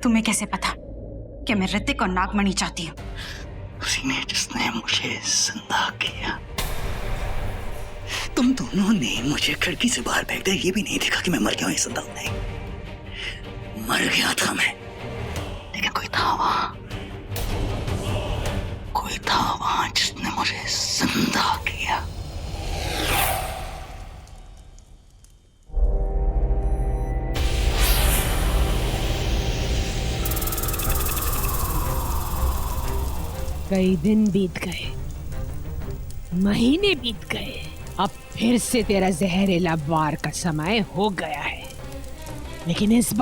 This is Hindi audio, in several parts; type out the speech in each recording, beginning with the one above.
तुम्हें कैसे पता कि मैं ऋतिक और नागमणि चाहती हूँ? उसी ने जिसने मुझे जिंदा किया। तुम दोनों ने मुझे खिड़की से बाहर फेंक दिया, ये भी नहीं देखा कि मैं मर गया हूं। जिंदा नहीं, मर गया था मैं, लेकिन कोई था वहां जिसने मुझे जिंदा किया। कई दिन बीत गए, महीने बीत गए, अब फिर से तेरा जहरीला वार का समय हो गया है। लेकिन इस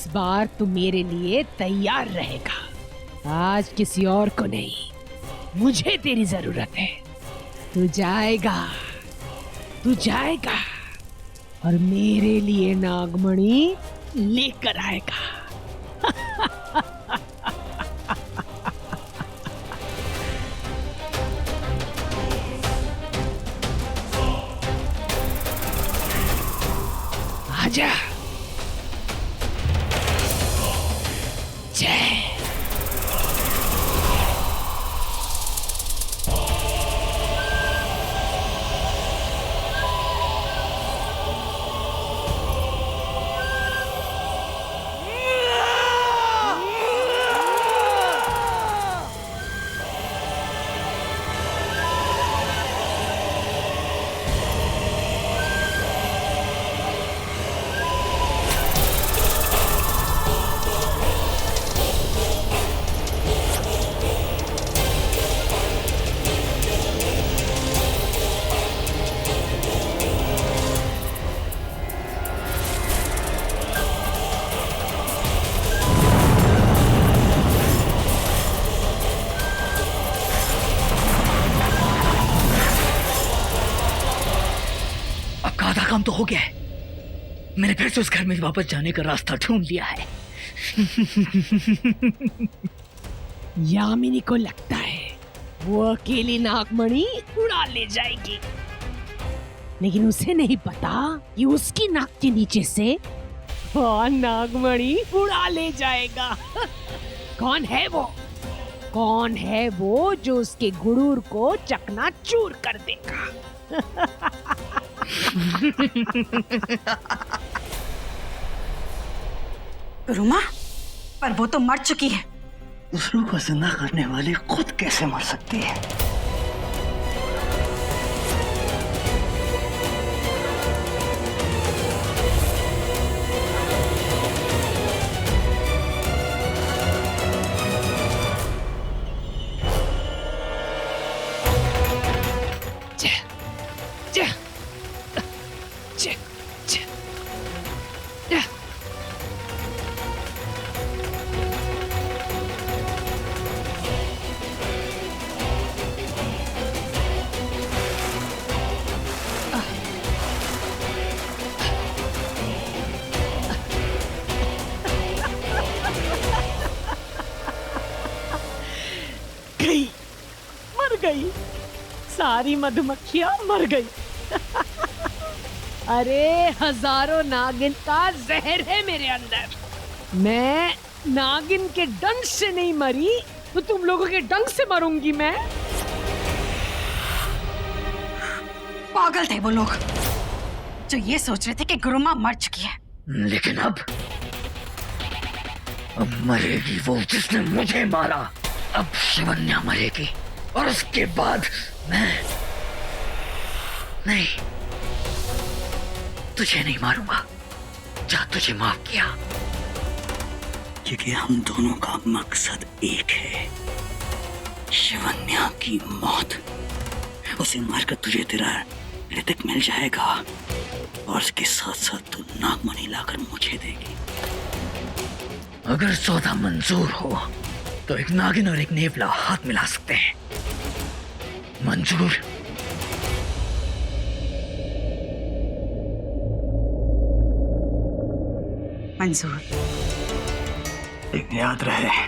बार तू मेरे लिए तैयार रहेगा। आज किसी और को नहीं, मुझे तेरी जरूरत है। तू जाएगा और मेरे लिए नागमणि लेकर आएगा। आजा। जय। काम तो हो गया है। मैंने फिर से उस घर में वापस जाने का रास्ता ढूंढ लिया है। यामिनी को लगता है वो अकेली नागमणि उड़ा ले जाएगी, लेकिन उसे नहीं पता कि उसकी नाक के नीचे से नागमणि उड़ा ले जाएगा। कौन है वो जो उसके गुरूर को चकनाचूर कर देगा? रुमा, पर वो तो मर चुकी है। दूसरों को जिंदा करने वाली खुद कैसे मर सकती है? मर गई, सारी मधुमक्खियां मर गई। अरे हजारों नागिन का जहर है मेरे अंदर। मैं नागिन के डंक से नहीं मरी तो तुम लोगों के डंक से मरूंगी मैं। पागल थे वो लोग जो ये सोच रहे थे कि गुरुमा मर चुकी है। लेकिन अब मरेगी वो जिसने मुझे मारा। अब शिवन्या मरेगी और उसके बाद मैं नहीं, तुझे नहीं मारूंगा। जा, तुझे माफ किया, क्योंकि हम दोनों का मकसद एक है, शिवन्या की मौत। उसे मारकर तुझे तेरा ऋतिक मिल जाएगा और उसके साथ साथ तू नागमणि लाकर मुझे देगी। अगर सौदा मंजूर हो तो एक नागिन और एक नेवला हाथ मिला सकते हैं। मंजूर? मंजूर। लेकिन याद रहे,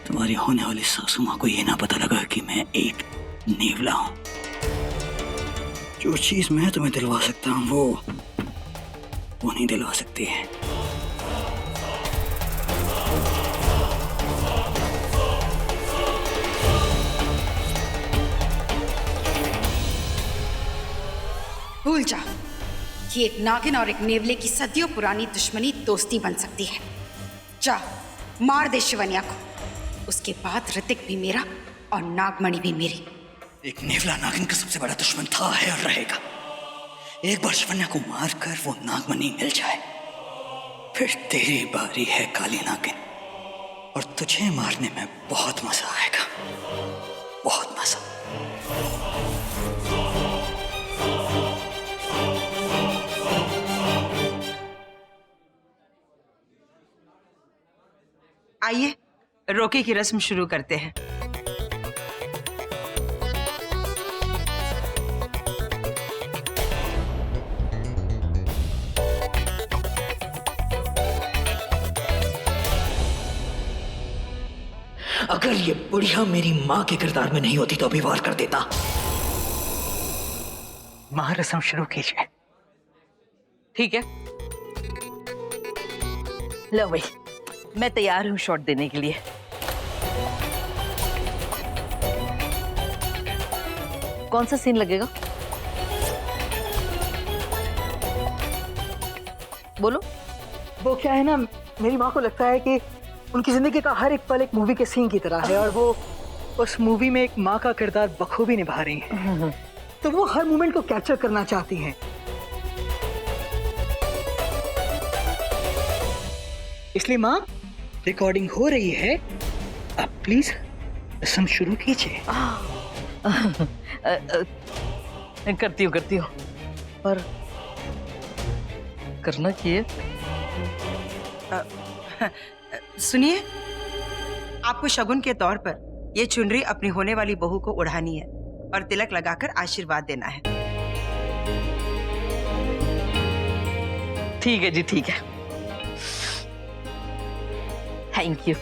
तुम्हारी होने वाली सासू मां को यह ना पता लगा कि मैं एक नेवला हूं। जो चीज मैं तुम्हें दिलवा सकता हूं वो नहीं दिलवा सकती है। भूल जा कि एक नागिन और एक नेवले की सदियों पुरानी दुश्मनी दोस्ती बन सकती है। जा मार दे शिवन्या को, उसके बाद ऋतिक भी मेरा और नागमणि भी मेरी। एक नेवला नागिन का सबसे बड़ा दुश्मन था, है और रहेगा। एक बार शिवन्या को मारकर वो नागमणि मिल जाए, फिर तेरी बारी है काली नागिन, और तुझे मारने में बहुत मजा आएगा, बहुत मजा। आइए रोके की रस्म शुरू करते हैं। अगर ये बुढ़िया मेरी माँ के किरदार में नहीं होती तो अभी वार कर देता। माँ रस्म शुरू कीजिए। ठीक है, लो भाई, मैं तैयार हूँ शॉट देने के लिए। कौन सा सीन लगेगा? बोलो। वो क्या है ना, मेरी माँ को लगता है कि उनकी जिंदगी का हर एक पल एक मूवी के सीन की तरह है, और वो उस मूवी में एक माँ का किरदार बखूबी निभा रही हैं। तो वो हर मोमेंट को कैप्चर करना चाहती हैं। इसलिए माँ, रिकॉर्डिंग हो रही है, आप प्लीज रस्म शुरू कीजिए। करती हूँ, पर करना चाहिए। सुनिए, आपको शगुन के तौर पर ये चुनरी अपनी होने वाली बहू को उड़ानी है और तिलक लगाकर आशीर्वाद देना है। ठीक है जी, ठीक है। Thank you.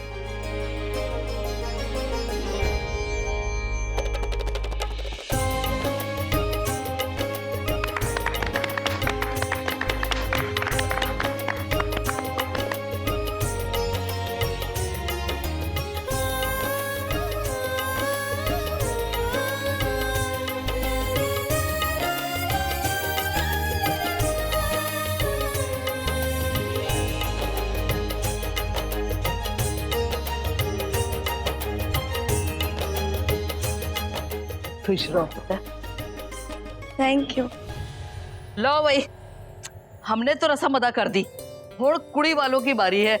खुश रहो। Thank you. लो भाई, हमने तो रस्म अदा कर दी, और कुड़ी वालों की बारी है।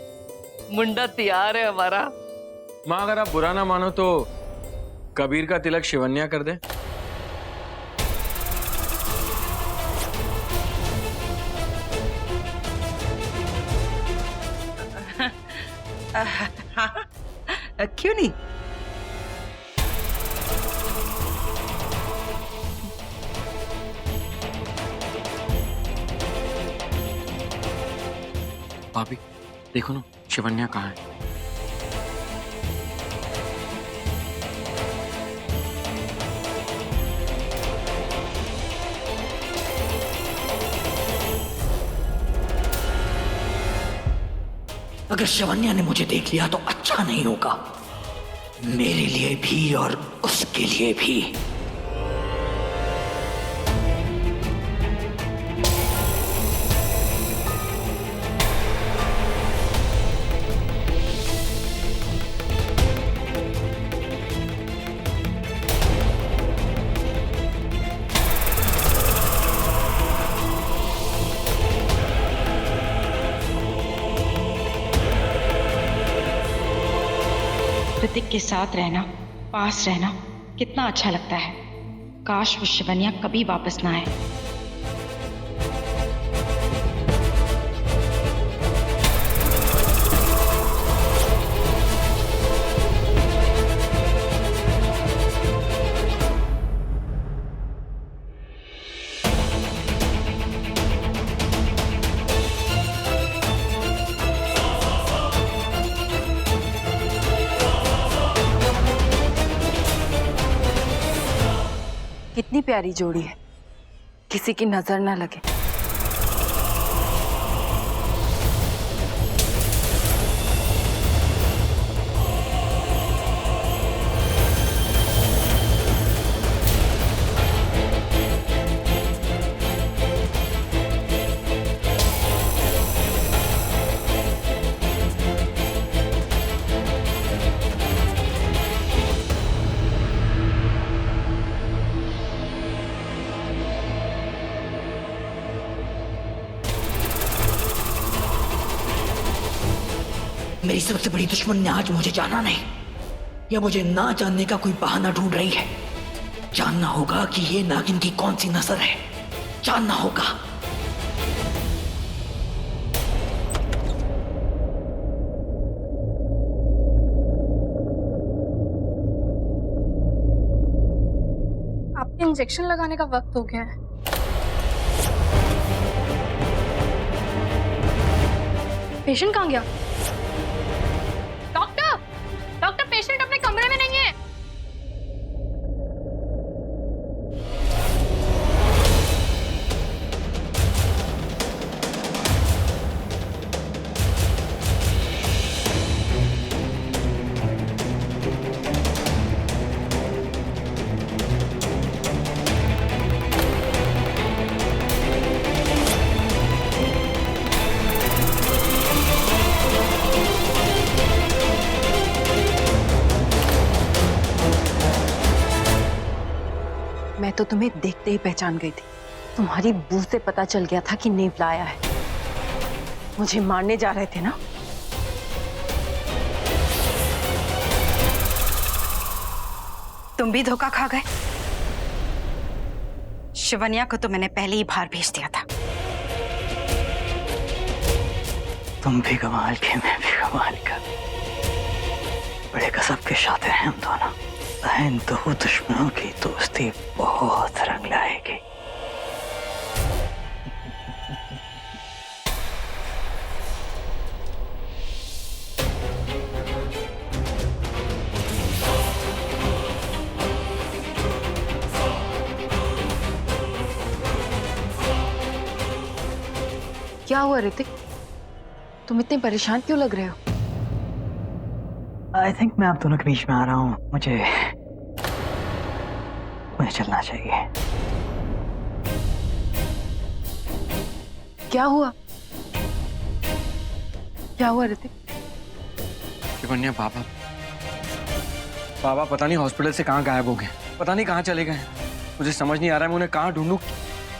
मुंडा तैयार है हमारा। माँ, अगर आप बुरा ना मानो तो कबीर का तिलक शिवन्या कर दे। क्यों नहीं? भाभी देखो ना, शिवन्या कहाँ है? अगर शिवन्या ने मुझे देख लिया तो अच्छा नहीं होगा, मेरे लिए भी और उसके लिए भी। ऋतिक के साथ रहना, पास रहना कितना अच्छा लगता है। काश वो शिवन्या कभी वापस ना आए। कितनी प्यारी जोड़ी है, किसी की नजर ना लगे। मेरी सबसे बड़ी दुश्मन ने आज मुझे जाना नहीं, या मुझे ना जानने का कोई बहाना ढूंढ रही है। जानना होगा कि ये नागिन की कौन सी नजर है, जानना होगा। आपके इंजेक्शन लगाने का वक्त हो गया है। पेशेंट कहाँ गया? डॉक्टर, डॉक्टर, पेशेंट अपने कमरे में नहीं है। मैं तो तुम्हें देखते ही पहचान गई थी। तुम्हारी बू से पता चल गया था कि नेवला आया है। मुझे मारने जा रहे थे ना? तुम भी धोखा खा गए। शिवन्या को तो मैंने पहले ही बाहर भेज दिया था। तुम भी कमाल के, मैं भी कमाल का। बड़े गजब के शातिर हैं हम दोनों। इन दो दुश्मनों की दोस्ती बहुत रंग लाएगी। क्या हुआ ऋतिक? तुम इतने परेशान क्यों लग रहे हो? आई थिंक मैं आप दोनों के बीच में आ रहा हूँ। मुझे चलना चाहिए। क्या हुआ? क्या हुआ ऋतिक? शिवन्या, पापा पता नहीं हॉस्पिटल से कहाँ गायब हो गए, पता नहीं कहाँ चले गए। मुझे समझ नहीं आ रहा है मैं उन्हें कहाँ ढूंढूं,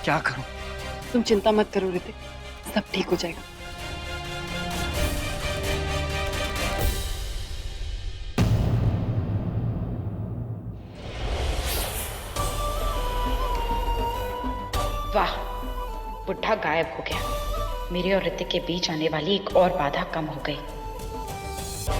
क्या करूं। तुम चिंता मत करो ऋतिक, सब ठीक हो जाएगा। वाह, बुढ़ा गायब हो गया। मेरे और ऋतिक के बीच आने वाली एक और बाधा कम हो गई।